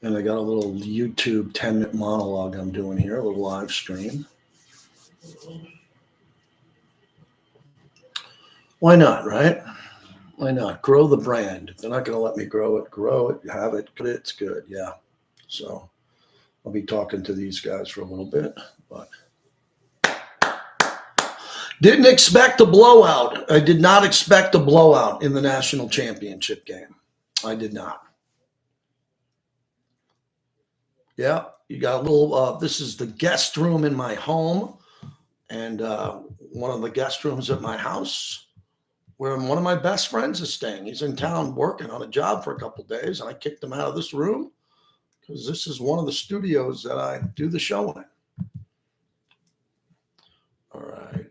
And I got a little YouTube 10-minute monologue I'm doing here, a little live stream. Why not, right? Why not? Grow the brand. If they're not going to let me grow it, have it, it's good. Yeah. So I'll be talking to these guys for a little bit, but didn't expect a blowout. I did not expect a blowout in the national championship game. I did not. Yeah, you got a little, this is the guest room in my home and one of the guest rooms at my house where one of my best friends is staying. He's in town working on a job for a couple of days, and I kicked him out of this room because this is one of the studios that I do the show in. All right.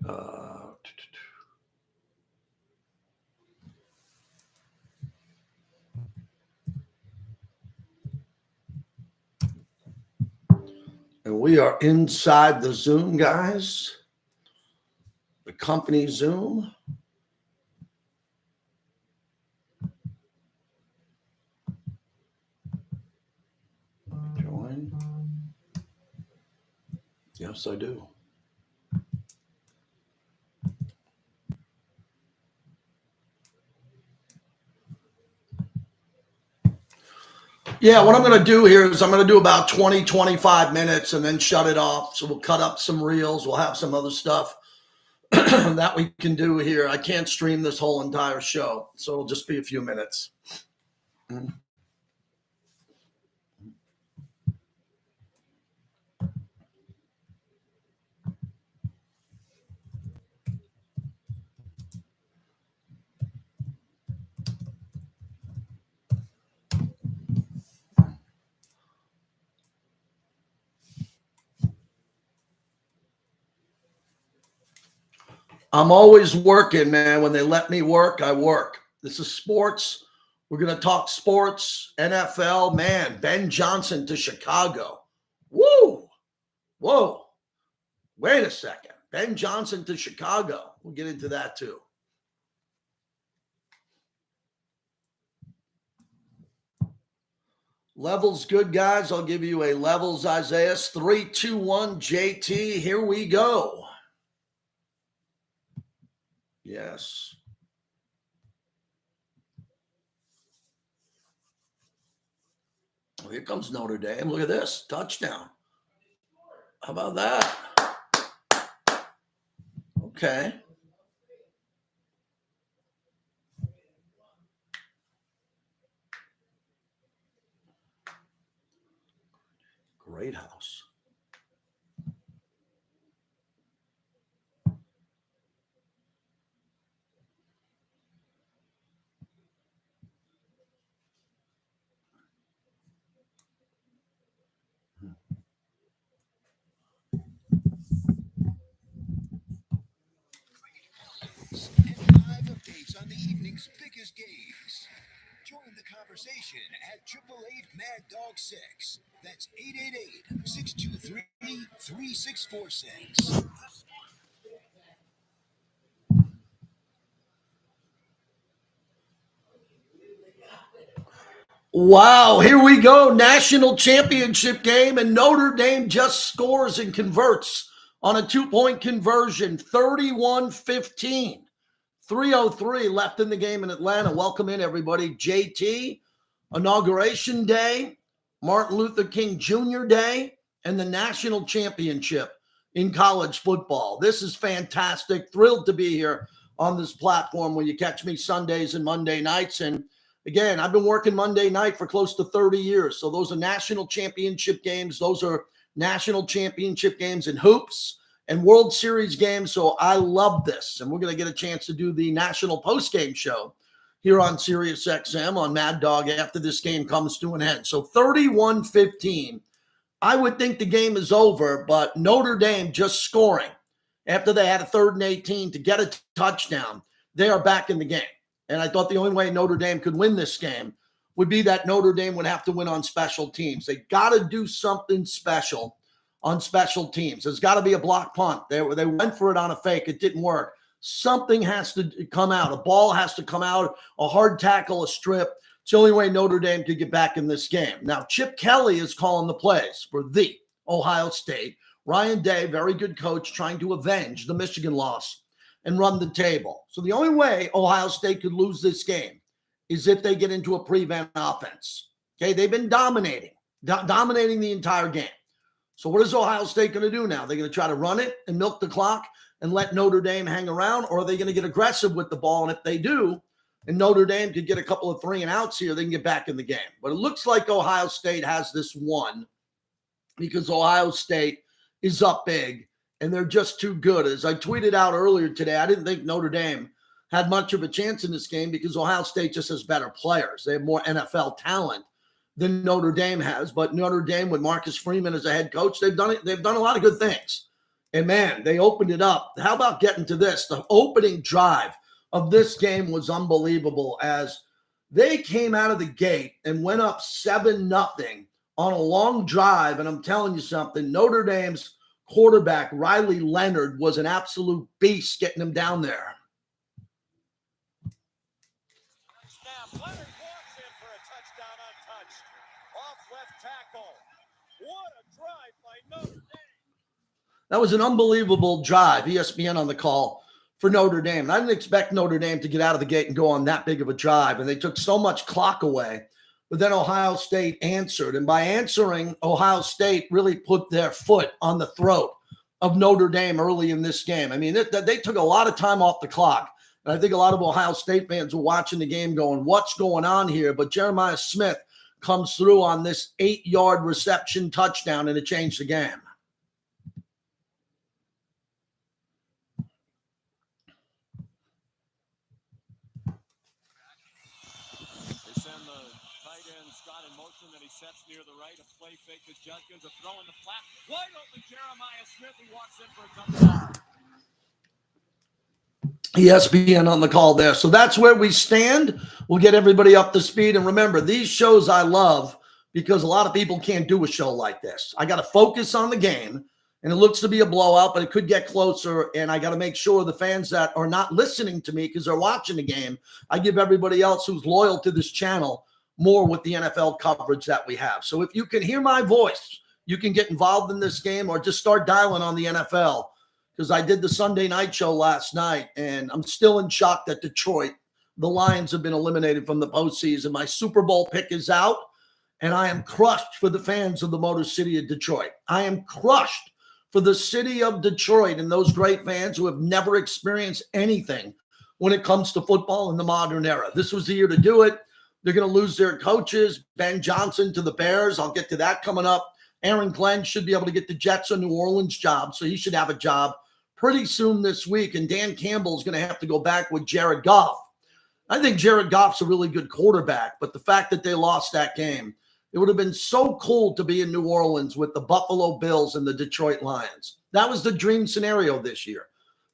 And we are inside the Zoom, guys. The company Zoom. Join. Yes, I do. Yeah, what I'm going to do here is I'm going to do about 20, 25 minutes and then shut it off. So we'll cut up some reels. We'll have some other stuff that we can do here. I can't stream this whole entire show, so it'll just be a few minutes. I'm always working, man. When they let me work, I work. This is sports. We're going to talk sports, NFL. Man, Ben Johnson to Chicago. Woo! Whoa. Wait a second. Ben Johnson to Chicago. We'll get into that too. Levels good, guys. I'll give you a levels, Isaiah. 3, 2, 1, JT. Here we go. Yes. Well, here comes Notre Dame. Look at this. Touchdown. How about that? Okay. Great house. On the evening's biggest games. Join the conversation at 888 Mad Dog 6. That's 888-623-3646. Wow, here we go. National championship game, and Notre Dame just scores and converts on a 2-point conversion, 31-15. 3:03 left in the game in Atlanta. Welcome in, everybody. JT, Inauguration Day, Martin Luther King Jr. Day, and the national championship in college football. This is fantastic. Thrilled to be here on this platform where you catch me Sundays and Monday nights. And again, I've been working Monday night for close to 30 years. So those are national championship games. Those are national championship games in hoops and World Series games. So I love this. And we're going to get a chance to do the national postgame show here on Sirius XM on Mad Dog after this game comes to an end. So 31-15. I would think the game is over, but Notre Dame just scoring after they had a 3rd and 18 to get a touchdown. They are back in the game. And I thought the only way Notre Dame could win this game would be that Notre Dame would have to win on special teams. They got to do something special on special teams. There's got to be a block punt. They went for it on a fake. It didn't work. Something has to come out. A ball has to come out, a hard tackle, a strip. It's the only way Notre Dame could get back in this game. Now, Chip Kelly is calling the plays for the Ohio State. Ryan Day, very good coach, trying to avenge the Michigan loss and run the table. So the only way Ohio State could lose this game is if they get into a prevent offense. Okay, they've been dominating the entire game. So what is Ohio State going to do now? They're going to try to run it and milk the clock and let Notre Dame hang around, or are they going to get aggressive with the ball? And if they do, and Notre Dame could get a couple of 3-and-outs here, they can get back in the game. But it looks like Ohio State has this one because Ohio State is up big, and they're just too good. As I tweeted out earlier today, I didn't think Notre Dame had much of a chance in this game because Ohio State just has better players. They have more NFL talent than Notre Dame has. But Notre Dame, with Marcus Freeman as a head coach, they've done it. They've done a lot of good things. And, man, they opened it up. How about getting to this? The opening drive of this game was unbelievable as they came out of the gate and went up 7-0 on a long drive. And I'm telling you something, Notre Dame's quarterback, Riley Leonard, was an absolute beast getting him down there. Snap. Leonard walks in for a touchdown untouched. Off left tackle. What a drive by Notre Dame. That was an unbelievable drive. ESPN on the call for Notre Dame. And I didn't expect Notre Dame to get out of the gate and go on that big of a drive. And they took so much clock away. But then Ohio State answered. And by answering, Ohio State really put their foot on the throat of Notre Dame early in this game. I mean, they took a lot of time off the clock. And I think a lot of Ohio State fans were watching the game going, what's going on here? But Jeremiah Smith comes through on this 8-yard reception touchdown, and it changed the game. Sets near the right, a play fake to Judkins, a throw in the flat, wide open Jeremiah Smith, he walks in for a touchdown. ESPN on the call there. So that's where we stand. We'll get everybody up to speed. And remember, these shows I love because a lot of people can't do a show like this. I got to focus on the game, and it looks to be a blowout, but it could get closer. And I got to make sure the fans that are not listening to me because they're watching the game, I give everybody else who's loyal to this channel more with the NFL coverage that we have. So if you can hear my voice, you can get involved in this game or just start dialing on the NFL because I did the Sunday night show last night, and I'm still in shock that Detroit, the Lions, have been eliminated from the postseason. My Super Bowl pick is out, and I am crushed for the fans of the Motor City of Detroit. I am crushed for the city of Detroit and those great fans who have never experienced anything when it comes to football in the modern era. This was the year to do it. They're going to lose their coaches, Ben Johnson to the Bears. I'll get to that coming up. Aaron Glenn should be able to get the Jets a New Orleans job, so he should have a job pretty soon this week. And Dan Campbell is going to have to go back with Jared Goff. I think Jared Goff's a really good quarterback, but the fact that they lost that game, it would have been so cool to be in New Orleans with the Buffalo Bills and the Detroit Lions. That was the dream scenario this year,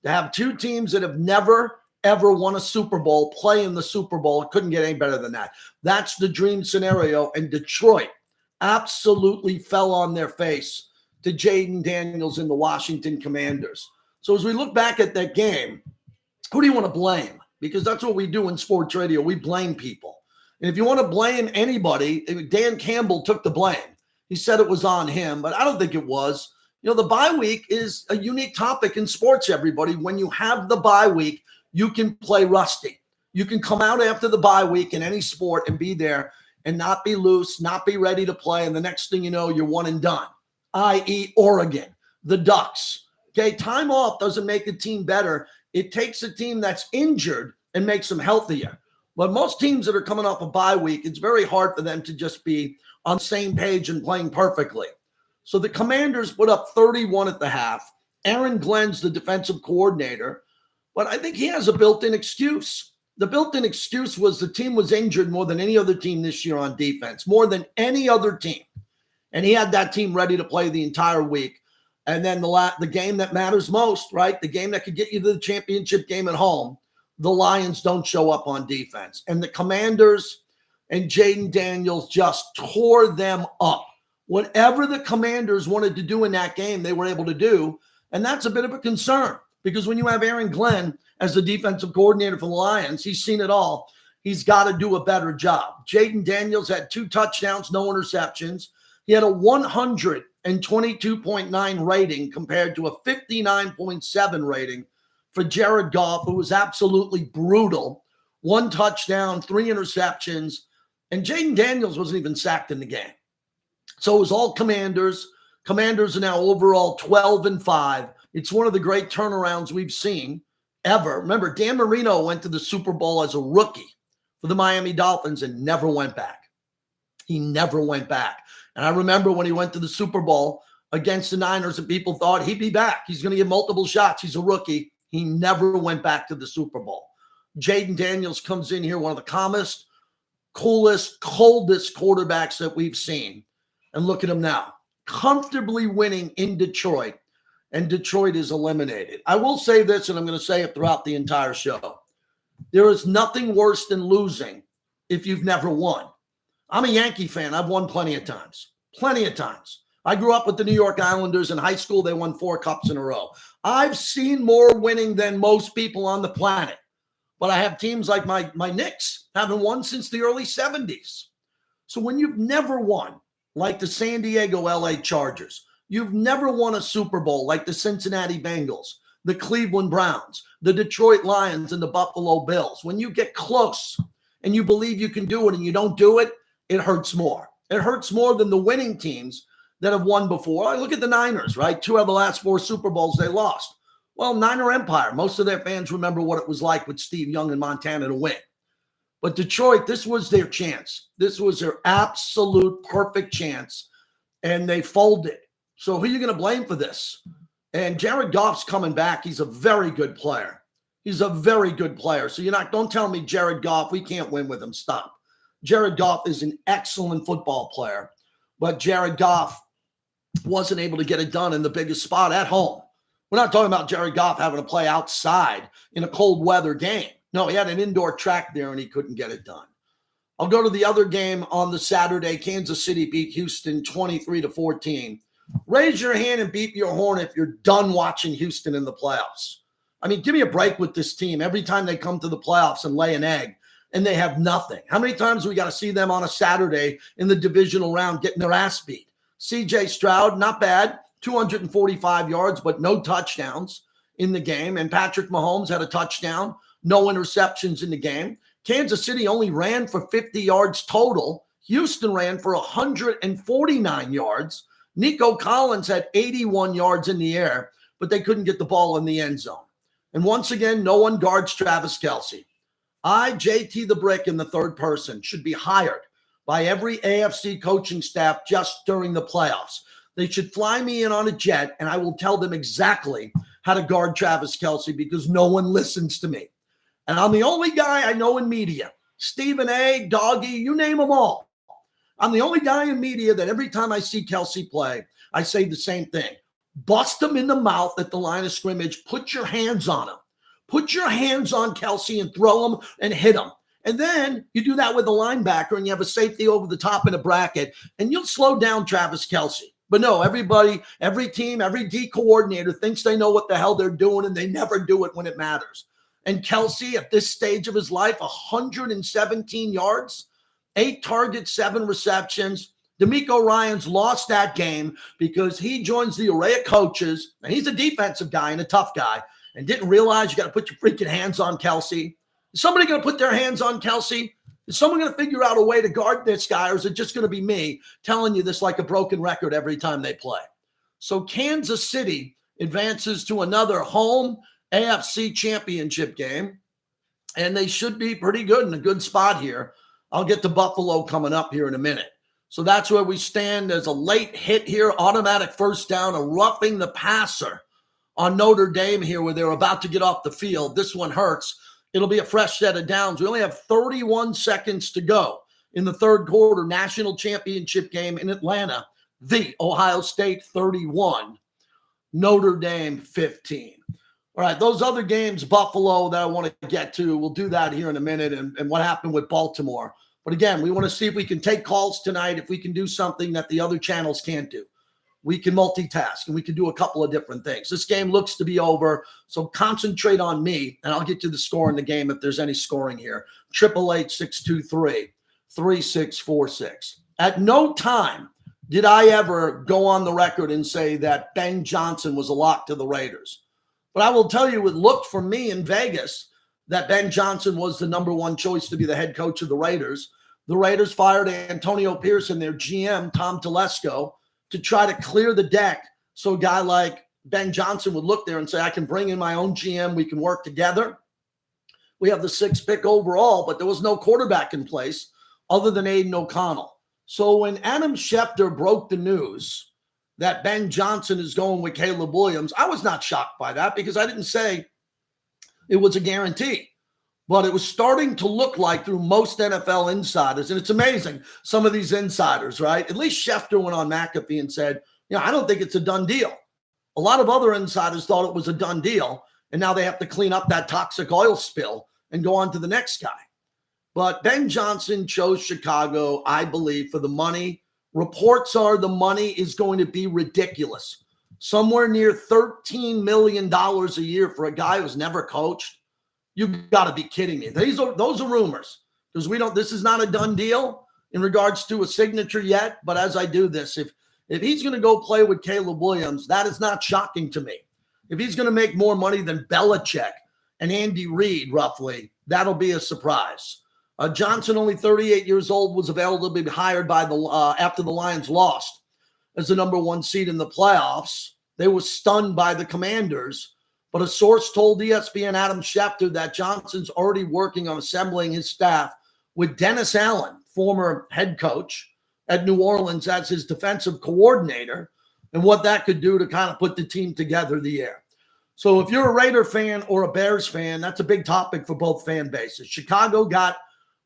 to have two teams that have never ever won a Super Bowl, play in the Super Bowl. It couldn't get any better than that. That's the dream scenario. And Detroit absolutely fell on their face to Jaden Daniels and the Washington Commanders. So as we look back at that game, who do you want to blame? Because that's what we do in sports radio. We blame people. And if you want to blame anybody, Dan Campbell took the blame. He said it was on him, but I don't think it was. You know, the bye week is a unique topic in sports, everybody. When you have the bye week, you can play rusty. You can come out after the bye week in any sport and be there and not be loose, not be ready to play. And the next thing you know, you're one and done, i.e. Oregon, the Ducks. Okay, time off doesn't make a team better. It takes a team that's injured and makes them healthier. But most teams that are coming off a bye week, it's very hard for them to just be on the same page and playing perfectly. So the Commanders put up 31 at the half. Aaron Glenn's the defensive coordinator. But I think he has a built-in excuse. The built-in excuse was the team was injured more than any other team this year on defense, more than any other team. And he had that team ready to play the entire week. And then the game that matters most, right, the game that could get you to the championship game at home, the Lions don't show up on defense. And the Commanders and Jaden Daniels just tore them up. Whatever the Commanders wanted to do in that game, they were able to do. And that's a bit of a concern. Because when you have Aaron Glenn as the defensive coordinator for the Lions, he's seen it all. He's got to do a better job. Jaden Daniels had 2 touchdowns, no interceptions. He had a 122.9 rating compared to a 59.7 rating for Jared Goff, who was absolutely brutal. 1 touchdown, 3 interceptions, and Jaden Daniels wasn't even sacked in the game. So it was all Commanders. Commanders are now overall 12-5. It's one of the great turnarounds we've seen ever. Remember, Dan Marino went to the Super Bowl as a rookie for the Miami Dolphins and never went back. He never went back. And I remember when he went to the Super Bowl against the Niners and people thought he'd be back. He's going to get multiple shots. He's a rookie. He never went back to the Super Bowl. Jaden Daniels comes in here, one of the calmest, coolest, coldest quarterbacks that we've seen. And look at him now, comfortably winning in Detroit, and Detroit is eliminated. I will say this, and I'm going to say it throughout the entire show. There is nothing worse than losing if you've never won. I'm a Yankee fan. I've won plenty of times. Plenty of times. I grew up with the New York Islanders. In high school, they won 4 cups in a row. I've seen more winning than most people on the planet. But I have teams like my Knicks haven't won since the early 70s. So when you've never won, like the San Diego LA Chargers, you've never won a Super Bowl like the Cincinnati Bengals, the Cleveland Browns, the Detroit Lions, and the Buffalo Bills. When you get close and you believe you can do it and you don't do it, it hurts more. It hurts more than the winning teams that have won before. I look at the Niners, right? 2 out of the last 4 Super Bowls they lost. Well, Niner Empire, most of their fans remember what it was like with Steve Young in Montana to win. But Detroit, this was their chance. This was their absolute perfect chance, and they folded. So who are you going to blame for this? And Jared Goff's coming back. He's a very good player. He's a very good player. So don't tell me Jared Goff, we can't win with him. Stop. Jared Goff is an excellent football player, but Jared Goff wasn't able to get it done in the biggest spot at home. We're not talking about Jared Goff having to play outside in a cold weather game. No, he had an indoor track there and he couldn't get it done. I'll go to the other game on the Saturday. Kansas City beat Houston 23-14. Raise your hand and beat your horn if you're done watching Houston in the playoffs. I mean, give me a break with this team. Every time they come to the playoffs and lay an egg and they have nothing. How many times we got to see them on a Saturday in the divisional round getting their ass beat? C.J. Stroud, not bad, 245 yards, but no touchdowns in the game. And Patrick Mahomes had a touchdown, no interceptions in the game. Kansas City only ran for 50 yards total. Houston ran for 149 yards. Nico Collins had 81 yards in the air, but they couldn't get the ball in the end zone. And once again, no one guards Travis Kelce. JT the Brick in the third person should be hired by every AFC coaching staff just during the playoffs. They should fly me in on a jet, and I will tell them exactly how to guard Travis Kelce because no one listens to me. And I'm the only guy I know in media. Stephen A., Doggy, you name them all. I'm the only guy in media that every time I see Kelce play, I say the same thing. Bust him in the mouth at the line of scrimmage. Put your hands on him. Put your hands on Kelce and throw him and hit him. And then you do that with a linebacker and you have a safety over the top in a bracket and you'll slow down Travis Kelce. But no, everybody, every team, every D coordinator thinks they know what the hell they're doing and they never do it when it matters. And Kelce at this stage of his life, 117 yards, 8 targets, 7 receptions. DeMeco Ryans lost that game because he joins the array of coaches, and he's a defensive guy and a tough guy, and didn't realize you got to put your freaking hands on Kelce. Is somebody going to put their hands on Kelce? Is someone going to figure out a way to guard this guy, or is it just going to be me telling you this like a broken record every time they play? So Kansas City advances to another home AFC championship game, and they should be pretty good in a good spot here. I'll get to Buffalo coming up here in a minute. So that's where we stand. There's a late hit here, automatic first down, a roughing the passer on Notre Dame here where they're about to get off the field. This one hurts. It'll be a fresh set of downs. We only have 31 seconds to go in the third quarter, national championship game in Atlanta. The Ohio State 31, Notre Dame 15. All right, those other games, Buffalo, that I want to get to, we'll do that here in a minute, and what happened with Baltimore. But again, we want to see if we can take calls tonight, if we can do something that the other channels can't do. we can multitask and we can do a couple of different things. This game looks to be over, so concentrate on me, and I'll get to the score in the game if there's any scoring here. 888-623-3646. At no time did I ever go on the record and say that Ben Johnson was a lock to the Raiders. But I will tell you, it looked for me in Vegas that Ben Johnson was the number one choice to be the head coach of the Raiders. The Raiders fired Antonio Pearson, their GM, Tom Telesco, to try to clear the deck so a guy like Ben Johnson would look there and say, I can bring in my own GM. We can work together. We have the 6th pick overall, but there was no quarterback in place other than Aiden O'Connell. So when Adam Schefter broke the news that Ben Johnson is going with Caleb Williams, I was not shocked by that because I didn't say it was a guarantee. But it was starting to look like through most NFL insiders, and it's amazing, some of these insiders, right? At least Schefter went on McAfee and said, I don't think it's a done deal. A lot of other insiders thought it was a done deal, and now they have to clean up that toxic oil spill and go on to the next guy. But Ben Johnson chose Chicago, I believe, for the money. Reports are the money is going to be ridiculous. Somewhere near $13 million a year for a guy who's never coached. You got to be kidding me. Those are rumors because this is not a done deal in regards to a signature yet. But as I do this, if he's going to go play with Caleb Williams, that is not shocking to me. If he's going to make more money than Belichick and Andy Reid, roughly, that'll be a surprise. Johnson, only 38 years old, was available to be hired by after the Lions lost as the number 1 seed in the playoffs. They were stunned by the Commanders. But a source told ESPN Adam Schefter that Johnson's already working on assembling his staff with Dennis Allen, former head coach at New Orleans, as his defensive coordinator, and what that could do to kind of put the team together the year. So if you're a Raider fan or a Bears fan, that's a big topic for both fan bases. Chicago got,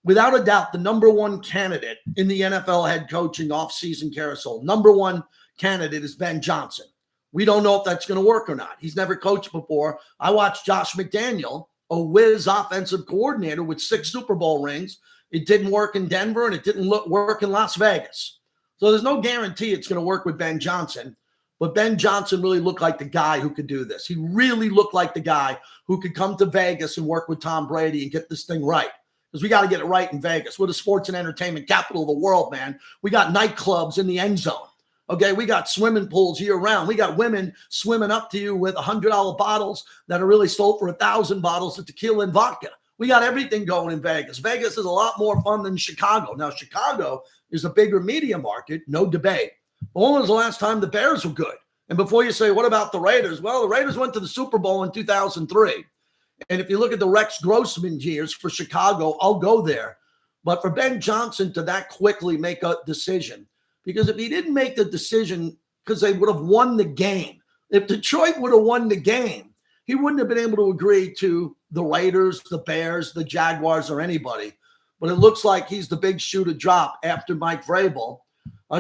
without a doubt, the number 1 candidate in the NFL head coaching offseason carousel. Number 1 candidate is Ben Johnson. We don't know if that's going to work or not. He's never coached before. I watched Josh McDaniel, a whiz offensive coordinator with 6 Super Bowl rings. It didn't work in Denver, and it didn't work in Las Vegas. So there's no guarantee it's going to work with Ben Johnson. But Ben Johnson really looked like the guy who could do this. He really looked like the guy who could come to Vegas and work with Tom Brady and get this thing right. Because we got to get it right in Vegas. We're the sports and entertainment capital of the world, man. We got nightclubs in the end zone. Okay, we got swimming pools year round. We got women swimming up to you with $100 bottles that are really sold for 1,000 bottles of tequila and vodka. We got everything going in Vegas. Vegas is a lot more fun than Chicago. Now, Chicago is a bigger media market, no debate. But when was the last time the Bears were good? And before you say, what about the Raiders? Well, the Raiders went to the Super Bowl in 2003. And if you look at the Rex Grossman years for Chicago, I'll go there. But for Ben Johnson to that quickly make a decision, because if he didn't make the decision because they would have won the game, if Detroit would have won the game, he wouldn't have been able to agree to the Raiders, the Bears, the Jaguars, or anybody. But it looks like he's the big shoe to drop after Mike Vrabel.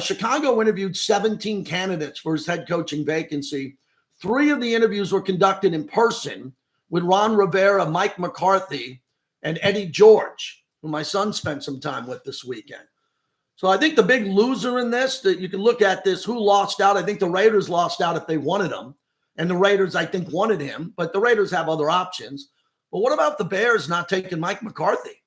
Chicago interviewed 17 candidates for his head coaching vacancy. 3 of the interviews were conducted in person with Ron Rivera, Mike McCarthy, and Eddie George, who my son spent some time with this weekend. So I think the big loser in this, that you can look at this, who lost out? I think the Raiders lost out if they wanted him. And the Raiders, I think, wanted him. But the Raiders have other options. But what about the Bears not taking Mike McCarthy?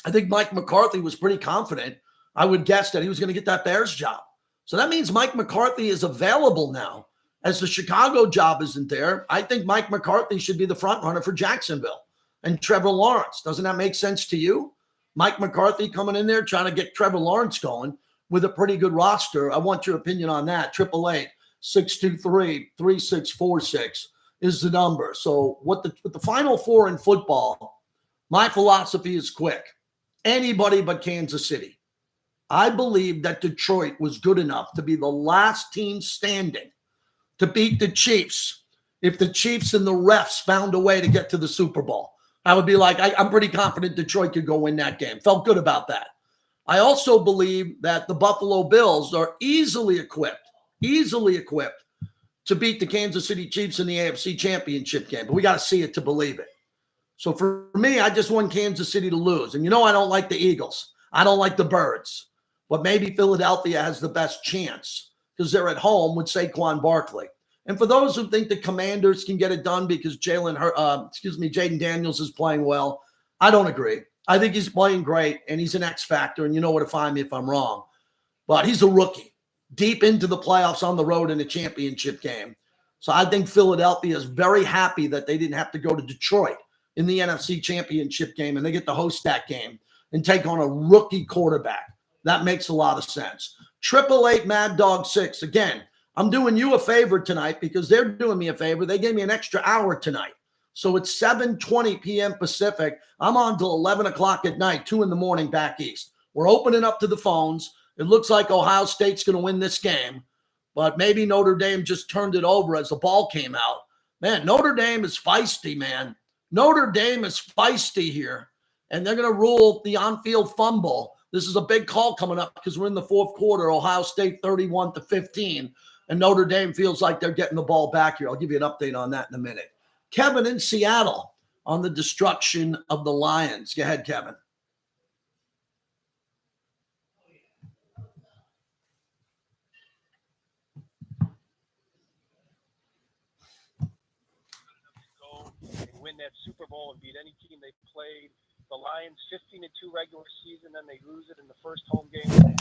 I think Mike McCarthy was pretty confident. I would guess that he was going to get that Bears job. So that means Mike McCarthy is available now. As the Chicago job isn't there, I think Mike McCarthy should be the front runner for Jacksonville and Trevor Lawrence. Doesn't that make sense to you? Mike McCarthy coming in there trying to get Trevor Lawrence going with a pretty good roster. I want your opinion on that. 888-623-3646 is the number. So with the Final Four in football, my philosophy is quick. Anybody but Kansas City. I believe that Detroit was good enough to be the last team standing to beat the Chiefs if the Chiefs and the refs found a way to get to the Super Bowl. I would be like, I'm pretty confident Detroit could go win that game. Felt good about that. I also believe that the Buffalo Bills are easily equipped to beat the Kansas City Chiefs in the AFC Championship game. But we got to see it to believe it. So for me, I just want Kansas City to lose. And I don't like the Eagles. I don't like the Birds. But maybe Philadelphia has the best chance because they're at home with Saquon Barkley. And for those who think the Commanders can get it done because Jaden Daniels is playing well, I don't agree. I think he's playing great, and he's an X factor, and you know where to find me if I'm wrong. But he's a rookie, deep into the playoffs on the road in a championship game. So I think Philadelphia is very happy that they didn't have to go to Detroit in the NFC Championship game, and they get to host that game and take on a rookie quarterback. That makes a lot of sense. 888 Mad Dog 6. Again, I'm doing you a favor tonight because they're doing me a favor. They gave me an extra hour tonight. So it's 7:20 p.m. Pacific. I'm on till 11 o'clock at night, 2 in the morning back east. We're opening up to the phones. It looks like Ohio State's going to win this game, but maybe Notre Dame just turned it over as the ball came out. Man, Notre Dame is feisty, man. Notre Dame is feisty here, and they're going to rule the on-field fumble. This is a big call coming up because we're in the fourth quarter. Ohio State 31-15, and Notre Dame feels like they're getting the ball back here. I'll give you an update on that in a minute. Kevin in Seattle on the destruction of the Lions. Go ahead, Kevin. Win that Super Bowl and beat any team they played. The Lions 15-2 regular season, then they lose it in the first home game.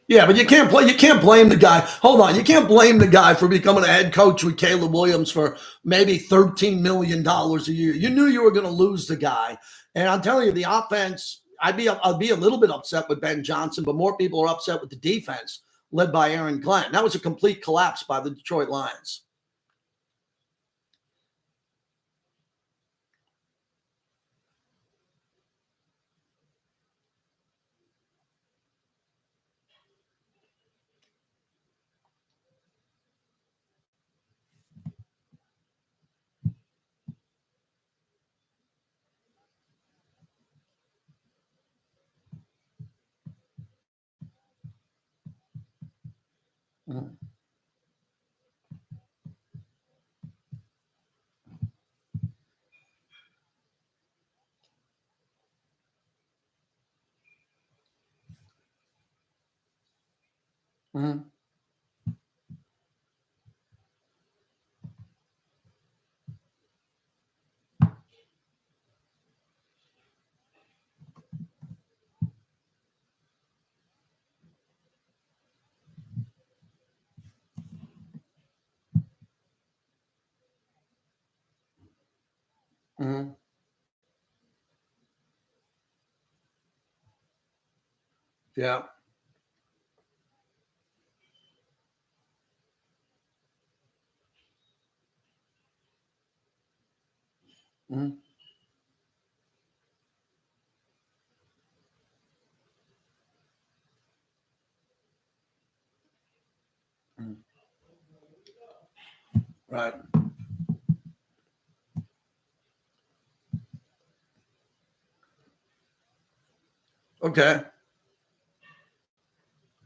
Yeah, but you can't blame the guy. Hold on. You can't blame the guy for becoming a head coach with Caleb Williams for maybe $13 million a year. You knew you were going to lose the guy. And I'm telling you, the offense, I'd be a little bit upset with Ben Johnson, but more people are upset with the defense led by Aaron Glenn. That was a complete collapse by the Detroit Lions. Mm-hmm. Mm-hmm. Mm-hmm. Yeah. Mm-hmm. Mm-hmm. Right. Okay.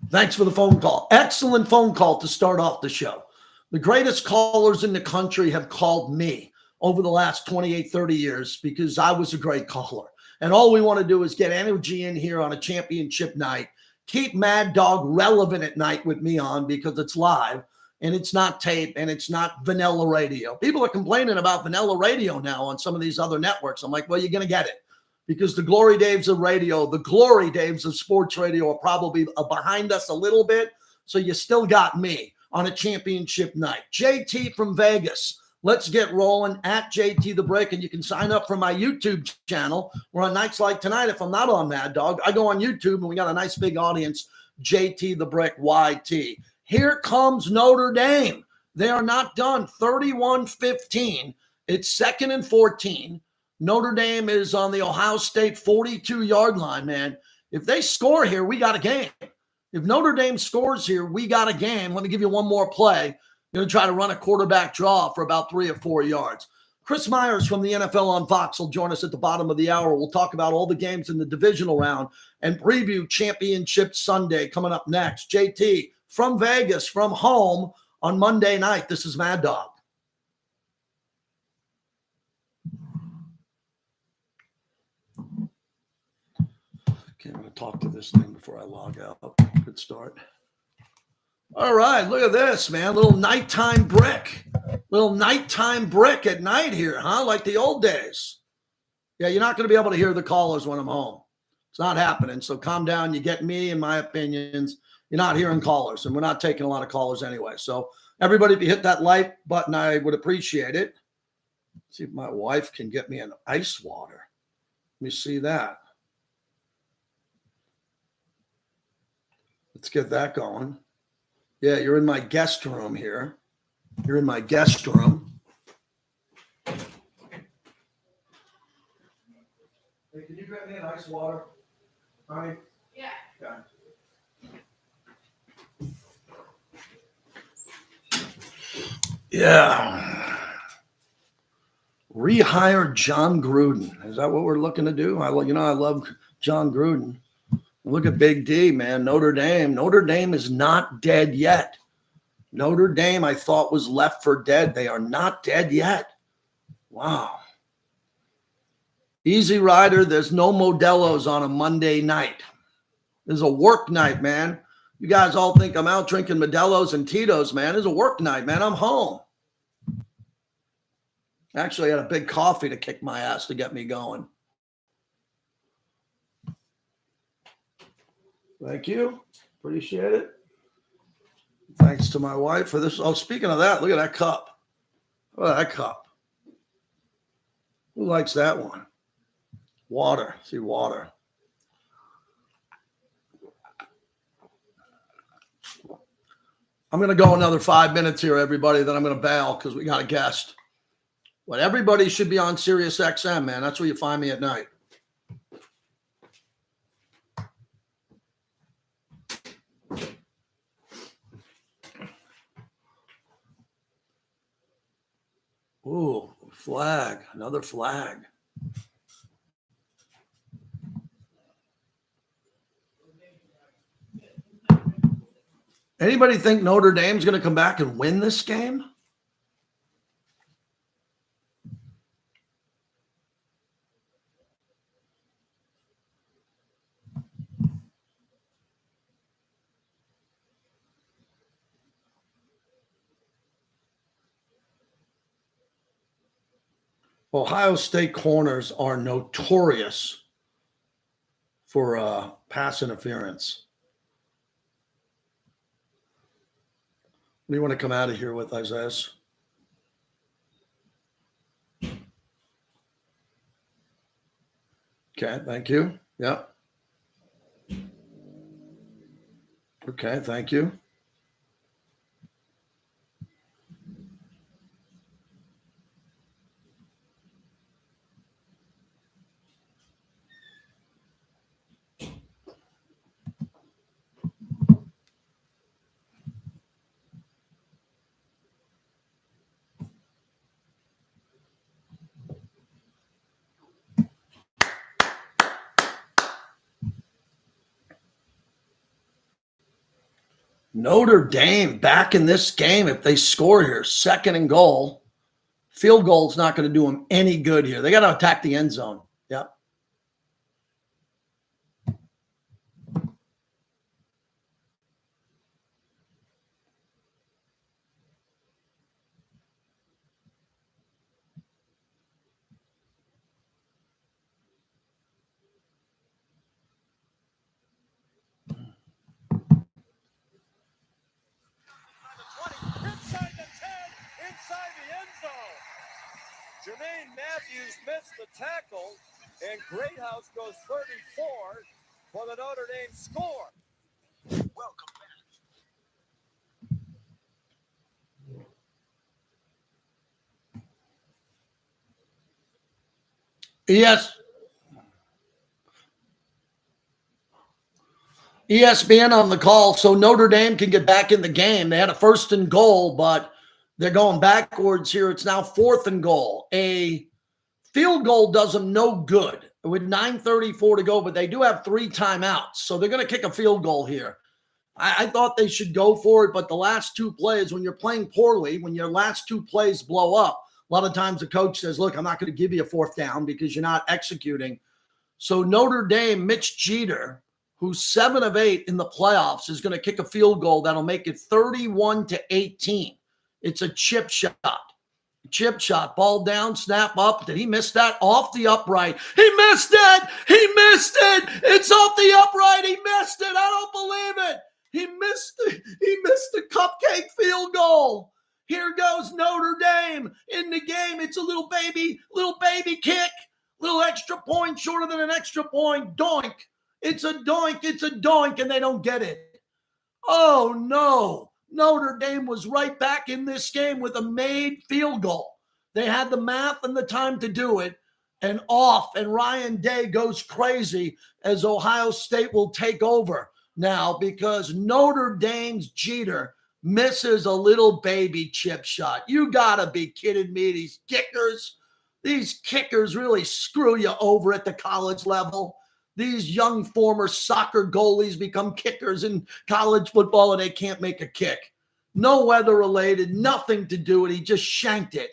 Thanks for the phone call. Excellent phone call to start off the show. The greatest callers in the country have called me over the last 28, 30 years because I was a great caller. And all we want to do is get energy in here on a championship night, keep Mad Dog relevant at night with me on because it's live and it's not tape and it's not vanilla radio. People are complaining about vanilla radio now on some of these other networks. I'm like, well, you're going to get it. Because the glory days of radio, the glory days of sports radio are probably behind us a little bit. So you still got me on a championship night. JT from Vegas. Let's get rolling at JT The Brick. And you can sign up for my YouTube channel where on nights like tonight, if I'm not on Mad Dog, I go on YouTube and we got a nice big audience, JT The Brick YT. Here comes Notre Dame. They are not done. 31-15. It's 2nd and 14. Notre Dame is on the Ohio State 42-yard line, man. If they score here, we got a game. If Notre Dame scores here, we got a game. Let me give you one more play. I'm going to try to run a quarterback draw for about 3 or 4 yards. Chris Myers from the NFL on Fox will join us at the bottom of the hour. We'll talk about all the games in the divisional round and preview Championship Sunday coming up next. JT from Vegas, from home on Monday night. This is Mad Dog. Okay, I'm going to talk to this thing before I log out. Good start. All right, look at this, man. Little nighttime brick. Little nighttime brick at night here, huh? Like the old days. Yeah, you're not going to be able to hear the callers when I'm home. It's not happening. So calm down. You get me and my opinions. You're not hearing callers, and we're not taking a lot of callers anyway. So everybody, if you hit that like button, I would appreciate it. See if my wife can get me an ice water. Let me see that. Let's get that going. Yeah, you're in my guest room here. You're in my guest room. Hey, can you grab me an ice water? All right. Yeah. Okay. Yeah. Rehire John Gruden. Is that what we're looking to do? I love John Gruden. Look at Big D, man. Notre Dame. Notre Dame is not dead yet. Notre Dame, I thought, was left for dead. They are not dead yet. Wow. Easy Rider, there's no Modelo's on a Monday night. This is a work night, man. You guys all think I'm out drinking Modelo's and Tito's, man. It's a work night, man. I'm home. Actually, I had a big coffee to kick my ass to get me going. Thank you. Appreciate it. Thanks to my wife for this. Oh, speaking of that, look at that cup. Look at that cup. Who likes that one? Water. See, water. I'm going to go another 5 minutes here, everybody. Then I'm going to bail because we got a guest. But everybody should be on Sirius XM, man. That's where you find me at night. Ooh, flag. Another flag. Anybody think Notre Dame's going to come back and win this game? Ohio State corners are notorious for pass interference. What do you want to come out of here with, Isaiah? Okay, thank you. Yep. Okay, thank you. Notre Dame back in this game. If they score here, 2nd and goal, field goal is not going to do them any good here. They got to attack the end zone. Yep. Jermaine Matthews missed the tackle, and Greathouse goes 34 for the Notre Dame score. Welcome back. Yes. ESPN on the call, so Notre Dame can get back in the game. They had a 1st and goal, but They're going backwards here. It's now 4th and goal. A field goal does them no good with 9:34 to go, but they do have 3 timeouts. So they're going to kick a field goal here. I thought they should go for it, but the last 2 plays, when you're playing poorly, when your last 2 plays blow up, a lot of times the coach says, look, I'm not going to give you a 4th down because you're not executing. So Notre Dame, Mitch Jeter, who's 7 of 8 in the playoffs, is going to kick a field goal that'll make it 31-18. It's a chip shot. Chip shot, ball down, snap up. Did he miss that? Off the upright. He missed it. He missed it. It's off the upright. He missed it. I don't believe it. He missed the cupcake field goal. Here goes Notre Dame in the game. It's a little baby kick. Little extra point, shorter than an extra point. Doink. It's a doink, and they don't get it. Oh, no. Notre Dame was right back in this game with a made field goal. They had the math and the time to do it, and off. And Ryan Day goes crazy as Ohio State will take over now because Notre Dame's Jeter misses a little baby chip shot. You got to be kidding me. These kickers really screw you over at the college level. These young former soccer goalies become kickers in college football and they can't make a kick. No weather related, nothing to do with it. He just shanked it.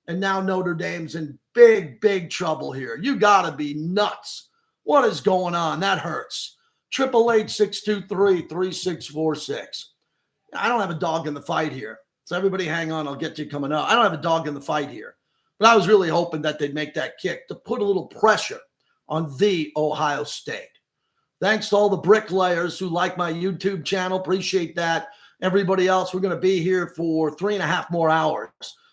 And now Notre Dame's in big, big trouble here. You got to be nuts. What is going on? That hurts. 888-623-3646. I don't have a dog in the fight here. So everybody hang on. I'll get to you coming up. I don't have a dog in the fight here. But I was really hoping that they'd make that kick to put a little pressure on the Ohio State. Thanks to all the bricklayers who like my YouTube channel. Appreciate that. Everybody else, we're going to be here for 3.5 more hours.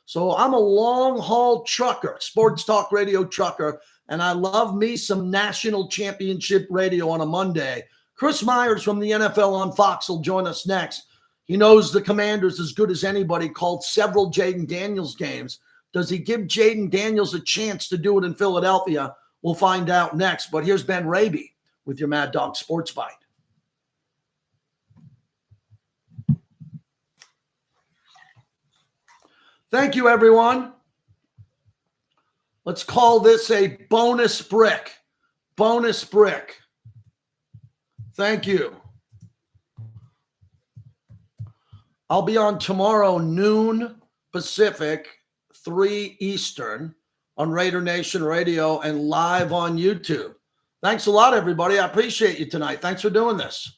So I'm a long-haul trucker, sports talk radio trucker, and I love me some national championship radio on a Monday. Chris Myers from the NFL on Fox will join us next. He knows the Commanders as good as anybody, called several Jaden Daniels games. Does he give Jaden Daniels a chance to do it in Philadelphia? We'll find out next. But here's Ben Raby with your Mad Dog Sports Bite. Thank you, everyone. Let's call this a bonus brick. Bonus brick. Thank you. I'll be on tomorrow, noon Pacific, 3 Eastern, on Raider Nation Radio and live on YouTube. Thanks a lot, everybody. I appreciate you tonight. Thanks for doing this.